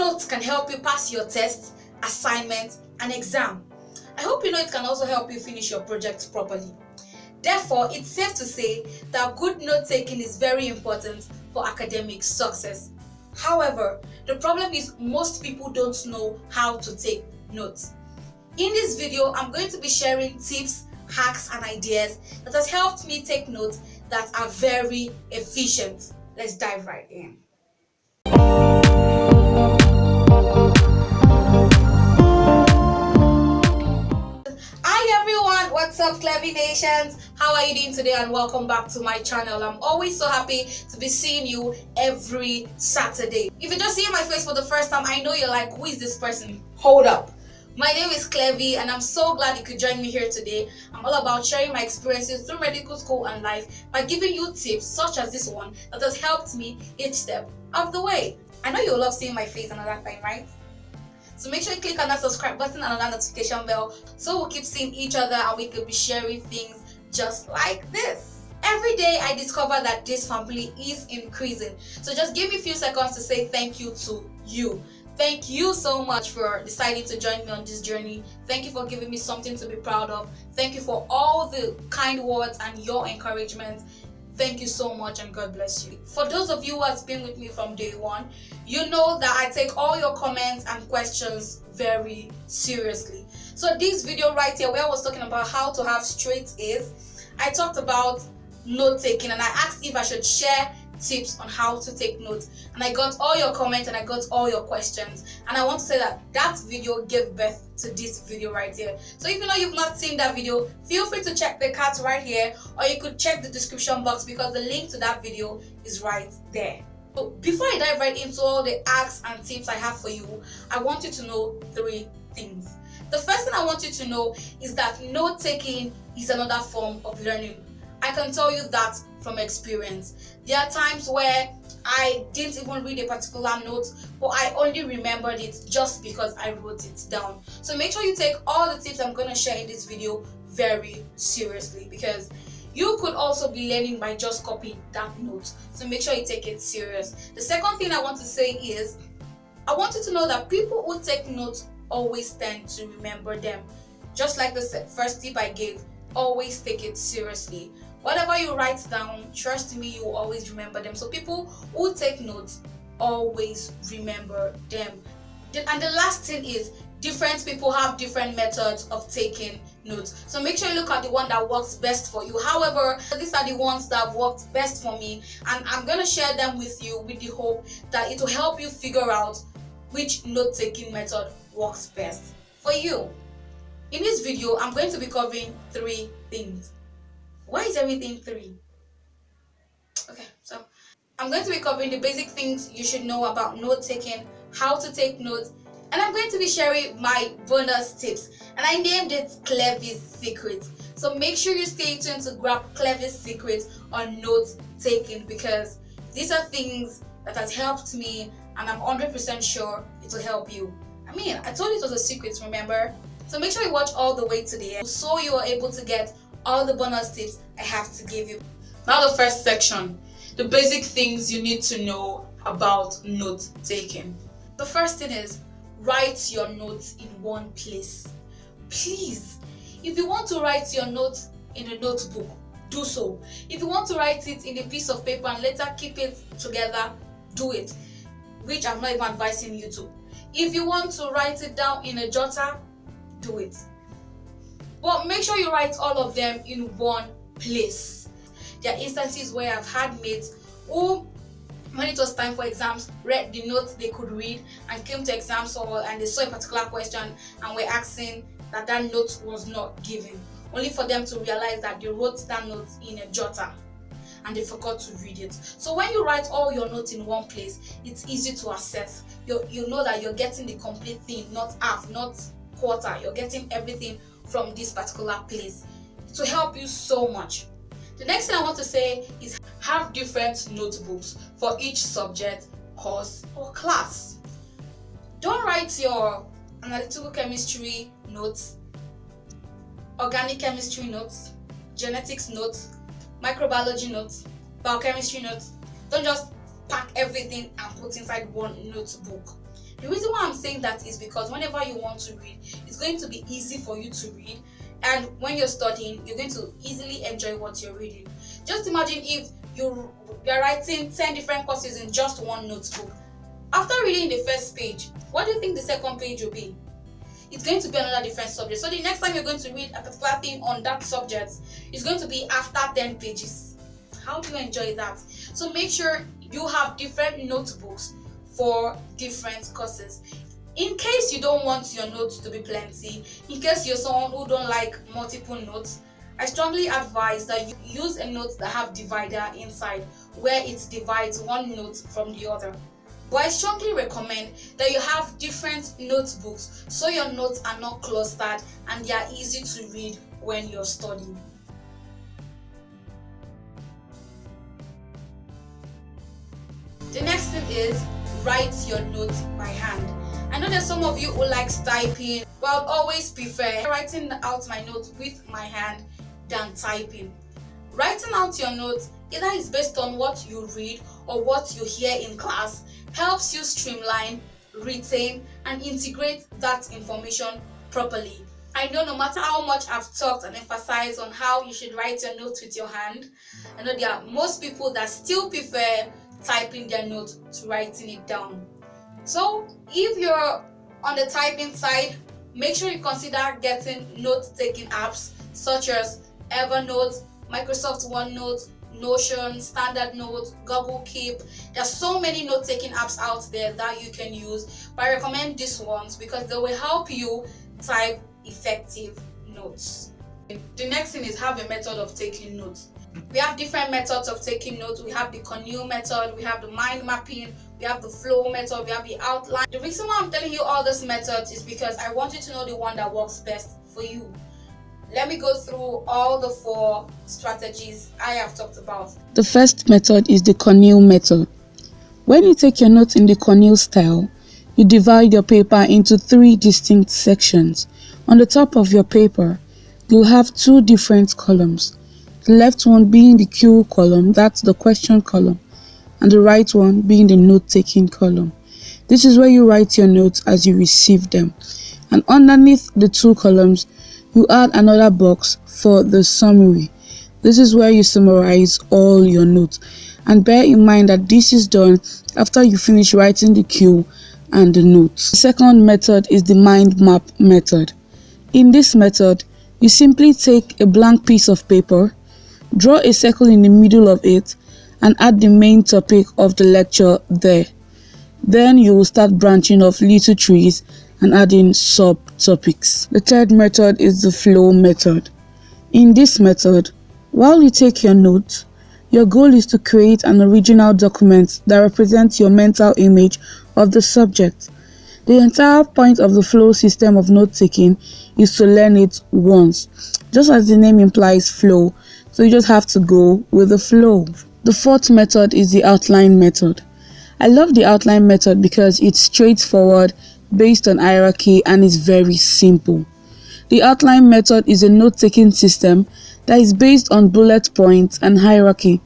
notes can help you pass your test, assignment, and exam. I hope you know it can also help you finish your project properly. Therefore, it's safe to say that good note taking is very important for academic success. However, the problem is most people don't know how to take notes. In this video, I'm going to be sharing tips, hacks, and ideas that has helped me take notes that are very efficient. Let's dive right in. Hi everyone, what's up Clevy Nations? How are you doing today and welcome back to my channel. I'm always so happy to be seeing you every Saturday. If you're just seeing my face for the first time, I know you're like, who is this person? Hold up. My name is Clevy and I'm so glad you could join me here today. I'm all about sharing my experiences through medical school and life by giving you tips such as this one that has helped me each step of the way. I know you'll love seeing my face another time, right? So make sure you click on that subscribe button and on that notification bell so we'll keep seeing each other and we could be sharing things just like this. Every day I discover that this family is increasing. So just give me a few seconds to say thank you to you. Thank you so much for deciding to join me on this journey. Thank you for giving me something to be proud of. Thank you for all the kind words and your encouragement. Thank you so much and God bless you. For those of you who have been with me from day one, you know that I take all your comments and questions very seriously. So this video right here where I was talking about how to have straight A's, I talked about note taking and I asked if I should share tips on how to take notes, and I got all your comments and I got all your questions, and I want to say that that video gave birth to this video right here. So if you know you've not seen that video, feel free to check the cards right here, or you could check the description box because the link to that video is right there. So before I dive right into all the hacks and tips I have for you, I want you to know three things. The first thing I want you to know is that note taking is another form of learning. I can tell you that from experience. There are times where I didn't even read a particular note, but I only remembered it just because I wrote it down. So make sure you take all the tips I'm going to share in this video very seriously, because you could also be learning by just copying that note. So make sure you take it serious. The second thing I want to say is, I want you to know that people who take notes always tend to remember them. Just like the first tip I gave, always take it seriously. Whatever you write down, trust me, you will always remember them. So people who take notes always remember them. And the last thing is, different people have different methods of taking notes. So make sure you look at the one that works best for you. However, these are the ones that have worked best for me, and I'm going to share them with you with the hope that it will help you figure out which note-taking method works best for you. In this video, I'm going to be covering three things. Why is everything three? Okay, so I'm going to be covering the basic things you should know about note taking, how to take notes, and I'm going to be sharing my bonus tips. And I named it Clevy's Secret. So make sure you stay tuned to grab Clevy's Secret on note taking, because these are things that has helped me and I'm 100% sure it will help you. I mean, I told you it was a secret, remember? So make sure you watch all the way to the end so you are able to get all the bonus tips I have to give you. Now the first section, the basic things you need to know about note taking. The first thing is, write your notes in one place. Please, if you want to write your notes in a notebook, do so. If you want to write it in a piece of paper and later keep it together, do it, which I'm not even advising you to. If you want to write it down in a jotter, do it. But make sure you write all of them in one place. There are instances where I've had mates who, when it was time for exams, read the notes they could read and came to exams hall and they saw a particular question and were asking that that note was not given, only for them to realize that they wrote that note in a jotter and they forgot to read it. So when you write all your notes in one place, it's easy to assess. You know that you're getting the complete thing, not half, not quarter. You're getting everything from this particular place. It will help you so much. The next thing I want to say is, have different notebooks for each subject, course, or class. Don't write your analytical chemistry notes, organic chemistry notes, genetics notes, microbiology notes, biochemistry notes. Don't just pack everything and put inside one notebook. The reason why I'm saying that is because whenever you want to read, it's going to be easy for you to read, and when you're studying, you're going to easily enjoy what you're reading. Just imagine if you're writing 10 different courses in just one notebook. After reading the first page, what do you think the second page will be? It's going to be another different subject. So the next time you're going to read a particular thing on that subject, it's going to be after 10 pages. How do you enjoy that? So make sure you have different notebooks for different courses. In case you don't want your notes to be plenty, in case you're someone who don't like multiple notes, I strongly advise that you use a note that have divider inside, where it divides one note from the other. But I strongly recommend that you have different notebooks so your notes are not clustered and they are easy to read when you're studying. The next thing is write your notes by hand. I know there's some of you who likes typing, but I would always prefer writing out my notes with my hand than typing. Writing out your notes, either is based on what you read or what you hear in class, helps you streamline, retain, and integrate that information properly. I know no matter how much I've talked and emphasized on how you should write your notes with your hand, I know there are most people that still prefer typing their notes to writing it down. So if you're on the typing side, make sure you consider getting note-taking apps such as Evernote, Microsoft OneNote, Notion, Standard Note, Google Keep. There's so many note-taking apps out there that you can use, but I recommend these ones because they will help you type effective notes. The next thing is have a method of taking notes. We have different methods of taking notes. We have the canoe method, we have the mind mapping, we have the flow method, we have the outline. The reason why I'm telling you all these methods is because I want you to know the one that works best for you. Let me go through all the 4 strategies I have talked about. The first method is the canoe method. When you take your notes in the canoe style, you divide your paper into 3 distinct sections. On the top of your paper, you'll have 2 different columns. The left one being the Q column, that's the question column, and the right one being the note-taking column. This is where you write your notes as you receive them. And underneath the 2 columns, you add another box for the summary. This is where you summarize all your notes. And bear in mind that this is done after you finish writing the Q and the notes. The second method is the mind map method. In this method, you simply take a blank piece of paper, draw a circle in the middle of it, and add the main topic of the lecture there. Then you will start branching off little trees and adding subtopics. The third method is the flow method. In this method, while you take your notes, your goal is to create an original document that represents your mental image of the subject. The entire point of the flow system of note-taking is to learn it once. Just as the name implies flow, so you just have to go with the flow. The fourth method is the outline method. I love the outline method because it's straightforward, based on hierarchy, and is very simple. The outline method is a note-taking system that is based on bullet points and hierarchy.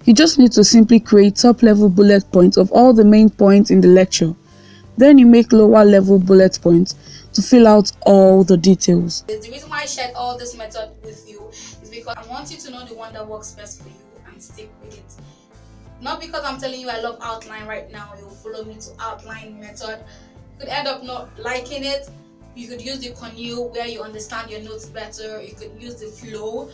You just need to simply create top-level bullet points of all the main points in the lecture. Then you make lower-level bullet points to fill out all the details. The reason why I shared all this method with you is because I want you to know the one that works best for you and stick with it. Not because I'm telling you I love outline right now, you'll follow me to outline method. You could end up not liking it. You could use the canoe where you understand your notes better. You could use the flow.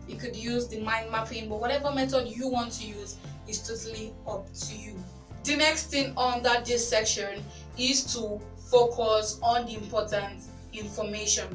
You could use the mind mapping. But whatever method you want to use is totally up to you. The next thing under this section is to focus on the important information.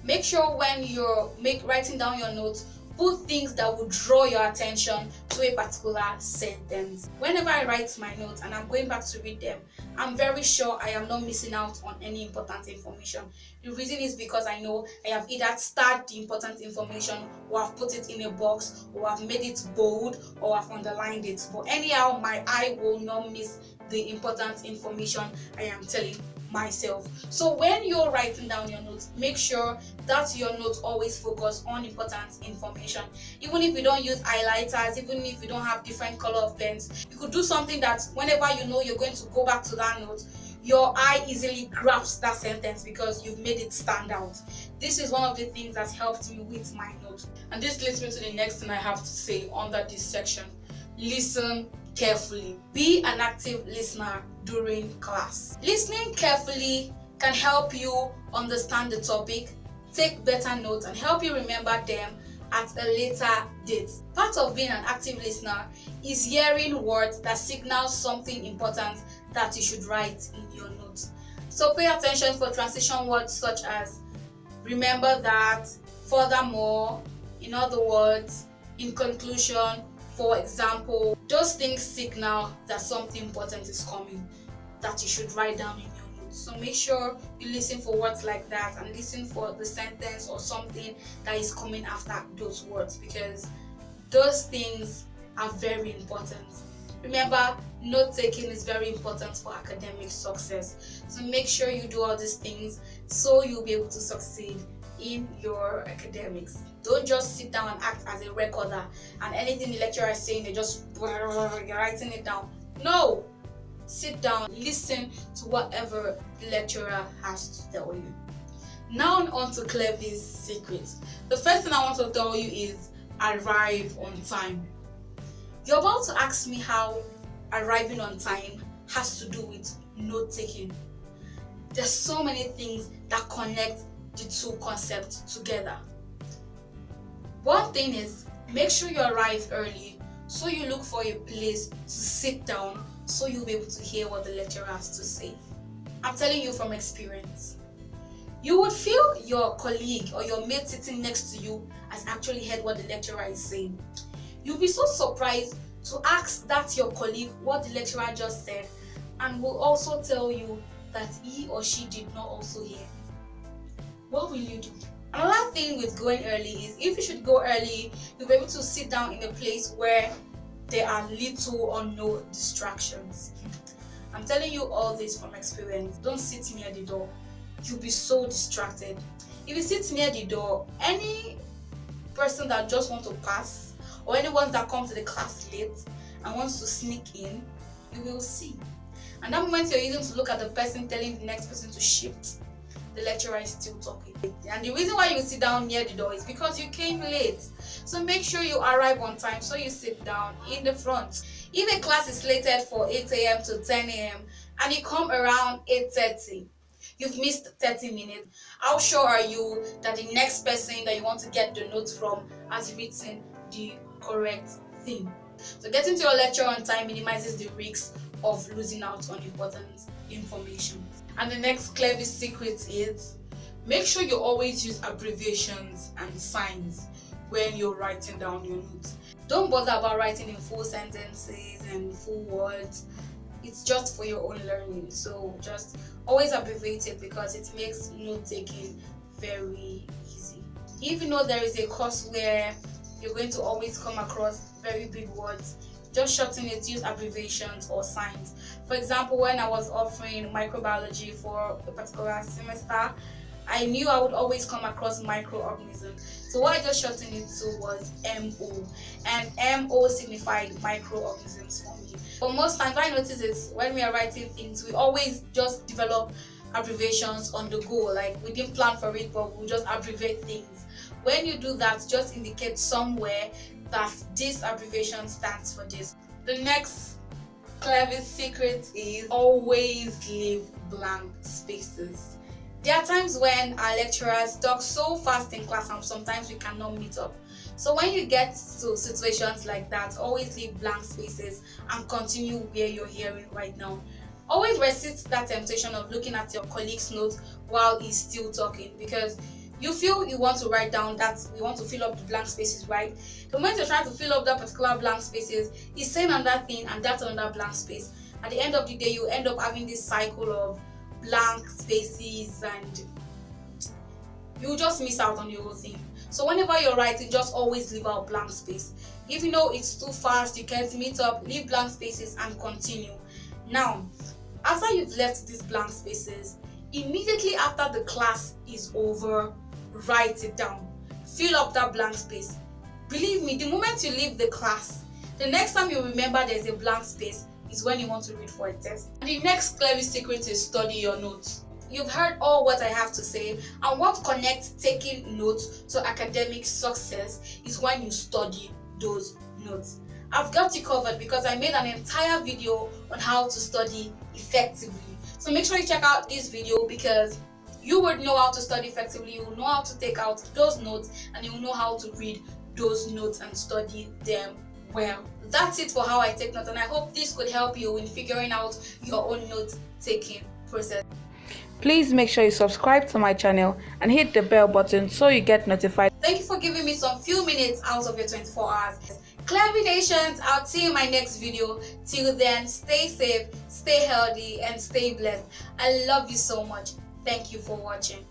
Make sure when you're writing down your notes, put things that will draw your attention to a particular sentence. Whenever I write my notes and I'm going back to read them, I'm very sure I am not missing out on any important information. The reason is because I know I have either starred the important information, or I've put it in a box, or I've made it bold, or I've underlined it. But anyhow, my eye will not miss the important information I am telling myself. So when you're writing down your notes, make sure that your notes always focus on important information. Even if you don't use highlighters, even if you don't have different color of pens, you could do something that whenever you know you're going to go back to that note, your eye easily grasps that sentence because you've made it stand out. This is one of the things that helped me with my notes. And this leads me to the next thing I have to say under this section. Listen carefully. Be an active listener during class. Listening carefully can help you understand the topic, take better notes, and help you remember them at a later date. Part of being an active listener is hearing words that signal something important that you should write in your notes. So pay attention for transition words such as remember that, furthermore, in other words, in conclusion, for example. Those things signal that something important is coming that you should write down in your notes. So make sure you listen for words like that and listen for the sentence or something that is coming after those words, because those things are very important. Remember, note taking is very important for academic success. So make sure you do all these things so you'll be able to succeed in your academics. Don't just sit down and act as a recorder, and anything the lecturer is saying, you're writing it down. No! Sit down, listen to whatever the lecturer has to tell you. Now on to Clevy's secret. The first thing I want to tell you is arrive on time. You're about to ask me how arriving on time has to do with note taking. There's so many things that connect the two concepts together. One thing is, make sure you arrive early, so you look for a place to sit down so you'll be able to hear what the lecturer has to say. I'm telling you from experience. You would feel your colleague or your mate sitting next to you has actually heard what the lecturer is saying. You'll be so surprised to ask that your colleague what the lecturer just said, and will also tell you that he or she did not also hear. What will you do? Another thing with going early is, if you should go early, you'll be able to sit down in a place where there are little or no distractions. I'm telling you all this from experience. Don't sit near the door. You'll be so distracted. If you sit near the door, any person that just wants to pass, or anyone that comes to the class late and wants to sneak in, you will see. And that moment you're using to look at the person telling the next person to shift, the lecturer is still talking. And the reason why you sit down near the door is because you came late. So make sure you arrive on time, so you sit down in the front. If a class is slated for 8 a.m. to 10 a.m. and you come around 8:30, you've missed 30 minutes. How sure are you that the next person that you want to get the notes from has written the correct thing? So getting to your lecture on time minimizes the risk of losing out on important information. And the next Clevy secret is, make sure you always use abbreviations and signs when you're writing down your notes. Don't bother about writing in full sentences and full words. It's just for your own learning. So just always abbreviate it, because it makes note taking very easy. If you know there is a course where you're going to always come across very big words, just shorten it, use abbreviations or signs. For example, when I was offering microbiology for a particular semester, I knew I would always come across microorganisms. So what I just shortened it to was MO, and MO signified microorganisms for me. But most times what I notice is, when we are writing things, we always just develop abbreviations on the go. Like, we didn't plan for it, but we'll just abbreviate things. When you do that, just indicate somewhere that this abbreviation stands for this. The next Clevy secret is always leave blank spaces. There are times when our lecturers talk so fast in class and sometimes we cannot meet up. So when you get to situations like that, always leave blank spaces and continue where you're hearing right now. Always resist that temptation of looking at your colleague's notes while he's still talking, because you feel you want to write down that you want to fill up the blank spaces, right? The moment you're trying to fill up that particular blank spaces, he's saying another thing and that's another blank space. At the end of the day, you end up having this cycle of blank spaces and you just miss out on the whole thing. So whenever you're writing, just always leave out blank space. If you know it's too fast, you can't meet up, leave blank spaces and continue. Now, after you've left these blank spaces, immediately after the class is over, write it down. Fill up that blank space. Believe me, the moment you leave the class, the next time you remember there's a blank space is when you want to read for a test. And the next Clevy secret is study your notes. You've heard all what I have to say, and what connects taking notes to academic success is when you study those notes. I've got you covered because I made an entire video on how to study effectively. So make sure you check out this video because you would know how to study effectively, you will know how to take out those notes, and you will know how to read those notes and study them well. That's it for how I take notes, and I hope this could help you in figuring out your own note-taking process. Please make sure you subscribe to my channel and hit the bell button so you get notified. Thank you for giving me some few minutes out of your 24 hours. Clevy Nations, I'll see you in my next video. Till then, stay safe, stay healthy, and stay blessed. I love you so much. Thank you for watching.